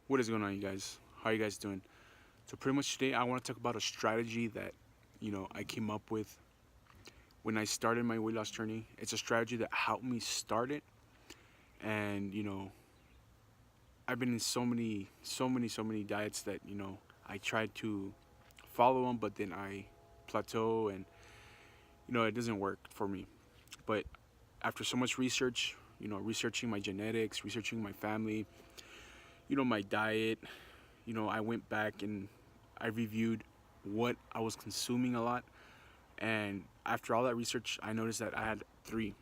What is going on, you guys? How are you guys doing? So pretty much today I want to talk about a strategy that, I came up with when I started my weight loss journey. It's a strategy that helped me start it, and I've been in so many diets that I tried to follow them, but then I plateau, and it doesn't work for me. But after so much research, researching my genetics, researching my family, my diet, I went back and I reviewed what I was consuming a lot. And after all that research, I noticed that I had three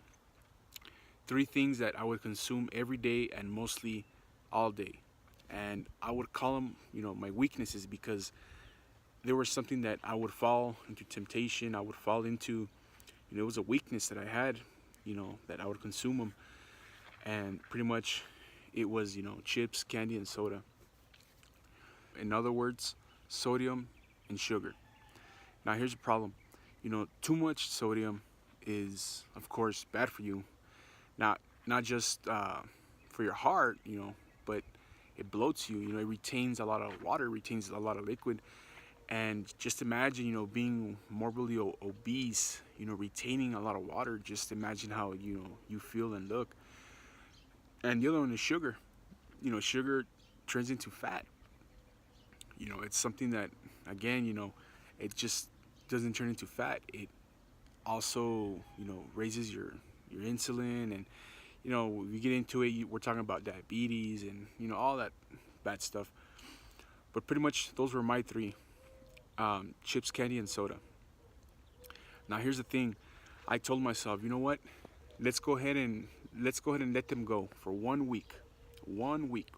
things that I would consume every day and mostly all day. And I would call them, my weaknesses, because there was something that I would fall into temptation. I would fall into, it was a weakness that I had, that I would consume them. And pretty much it was, chips, candy, and soda. In other words, sodium and sugar. Now here's the problem. Too much sodium is, of course, bad for you. Not just for your heart, but it bloats you. It retains a lot of water, retains a lot of liquid. And just imagine, being morbidly obese, retaining a lot of water. Just imagine how, you feel and look. And the other one is sugar. Sugar turns into fat. It's something that, again, it just doesn't turn into fat. It also, raises your insulin, and we get into it, we're talking about diabetes and all that bad stuff. But pretty much those were my three: chips, candy, and soda. Now here's the thing: I told myself, you know what? Let's go ahead and let them go for 1 week. 1 week.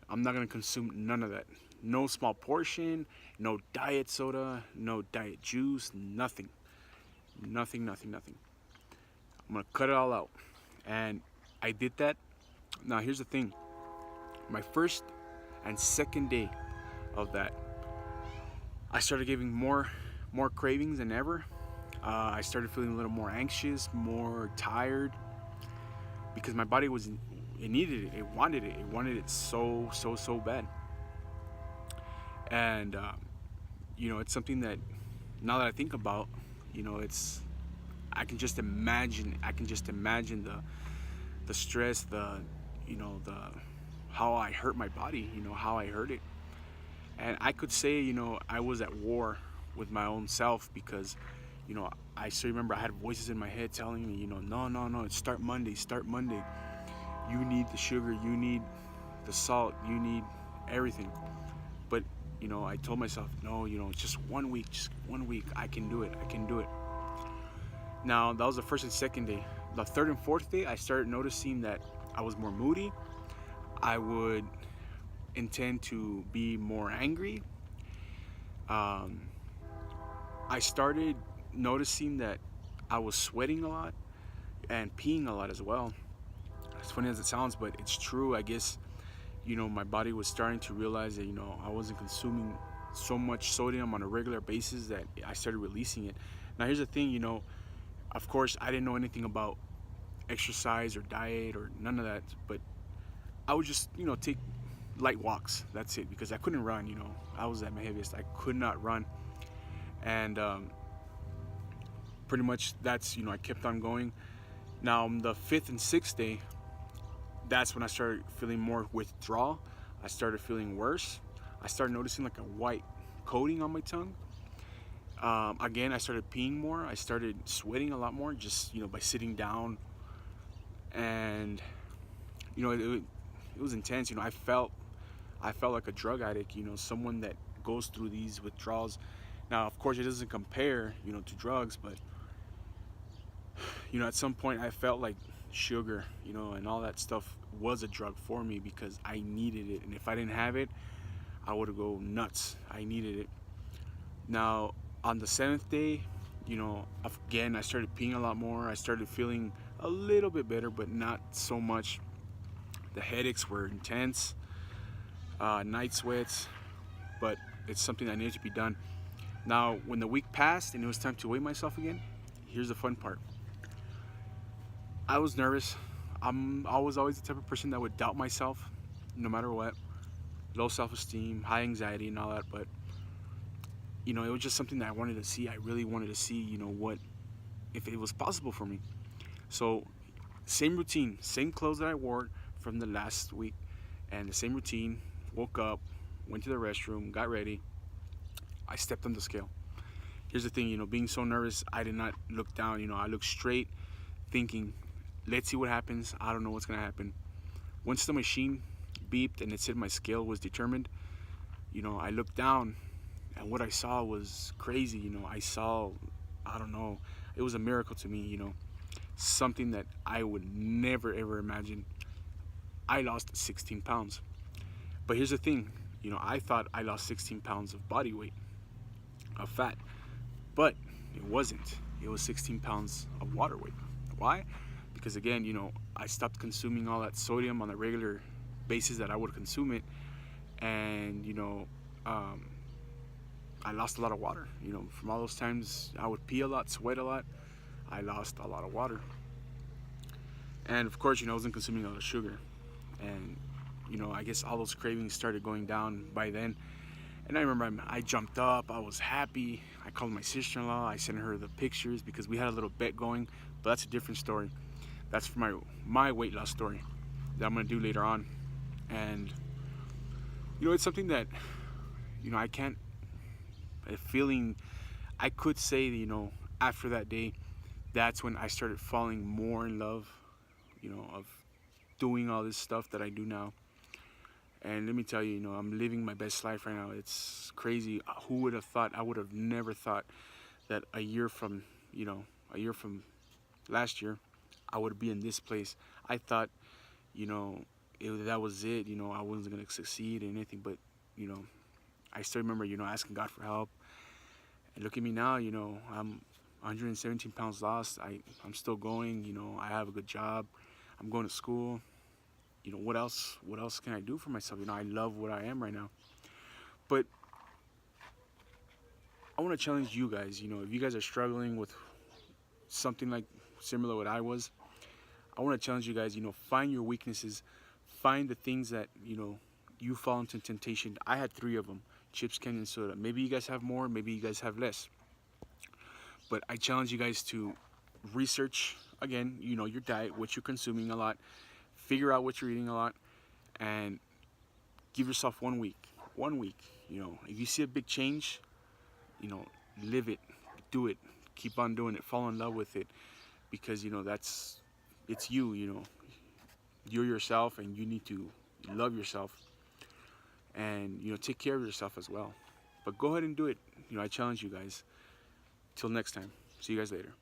I'm not gonna consume none of that. No small portion, no diet soda, no diet juice, nothing. Nothing, nothing, nothing. I'm gonna cut it all out. And I did that. Now here's the thing. My first and second day of that, I started getting more cravings than ever. I started feeling a little more anxious, more tired, because my body it needed it. It wanted it. It wanted it so bad. And it's something that, now that I think about, it's I can just imagine. I can just imagine the stress, the how I hurt my body. How I hurt it. And I could say, I was at war with my own self, because I still remember I had voices in my head telling me, no, start Monday. You need the sugar, you need the salt, you need everything. But I told myself, no, just 1 week, I can do it. Now that was the first and second day. The third and fourth day, I started noticing that I was more moody. I would intend to be more angry. I started noticing that I was sweating a lot and peeing a lot as well. As funny as it sounds, but it's true. I guess my body was starting to realize that I wasn't consuming so much sodium on a regular basis, that I started releasing it. Now here's the thing, of course I didn't know anything about exercise or diet or none of that, but I would just take light walks. That's it, because I couldn't run. I was at my heaviest. I could not run. And pretty much that's, I kept on going. Now on the fifth and sixth day, that's when I started feeling more withdrawal. I started feeling worse. I started noticing like a white coating on my tongue. Again, I started peeing more. I started sweating a lot more, just by sitting down. And it was intense. I felt like a drug addict. Someone that goes through these withdrawals. Now, of course, it doesn't compare, to drugs, but at some point I felt like sugar, and all that stuff was a drug for me, because I needed it. And if I didn't have it, I would go nuts. I needed it. Now, on the seventh day, again, I started peeing a lot more. I started feeling a little bit better, but not so much. The headaches were intense, night sweats, but it's something that needed to be done. Now, when the week passed and it was time to weigh myself again, here's the fun part. I was nervous. I was always the type of person that would doubt myself. no matter what, low self-esteem, high anxiety, and all that. But it was just something that I wanted to see. I really wanted to see, what if it was possible for me. So same routine, same clothes that I wore from the last week, and the same routine. Woke up, went to the restroom, got ready. I stepped on the scale. Here's the thing, being so nervous, I did not look down. I looked straight, thinking, let's see what happens. I don't know what's gonna happen. Once the machine beeped and it said my scale was determined, I looked down, and what I saw was crazy. I saw, I don't know, it was a miracle to me. Something that I would never ever imagine. I lost 16 pounds. But here's the thing, I thought I lost 16 pounds of body weight, of fat, but it wasn't. It was 16 pounds of water weight. Why? Because again, I stopped consuming all that sodium on a regular basis that I would consume it, and um, I lost a lot of water. From all those times I would pee a lot, sweat a lot, I lost a lot of water. And of course, I wasn't consuming a lot of sugar. And, I guess all those cravings started going down by then. And I remember I jumped up, I was happy. I called my sister-in-law, I sent her the pictures because we had a little bet going, but that's a different story. That's for my weight loss story that I'm gonna do later on. And, it's something that, I can't, a feeling, I could say, after that day, that's when I started falling more in love, of doing all this stuff that I do now. And let me tell you, I'm living my best life right now. It's crazy. Who would have thought? I would have never thought that a year from last year, I would be in this place. I thought, that was it. I wasn't gonna succeed in anything. But, I still remember, asking God for help. And look at me now. I'm 117 pounds lost. I'm still going. I have a good job. I'm going to school. What else can I do for myself? I love what I am right now. But I want to challenge you guys. If you guys are struggling with something like similar to what I was, I want to challenge you guys. Find your weaknesses, find the things that you fall into temptation. I had 3 of them: chips, candy, and soda. Maybe you guys have more, maybe you guys have less. But I challenge you guys to research again, your diet, what you're consuming a lot, figure out what you're eating a lot, and give yourself 1 week. 1 week. If you see a big change, live it, do it, keep on doing it, fall in love with it, because it's you. You're yourself, and you need to love yourself, and take care of yourself as well. But go ahead and do it. I challenge you guys. Till next time. See you guys later.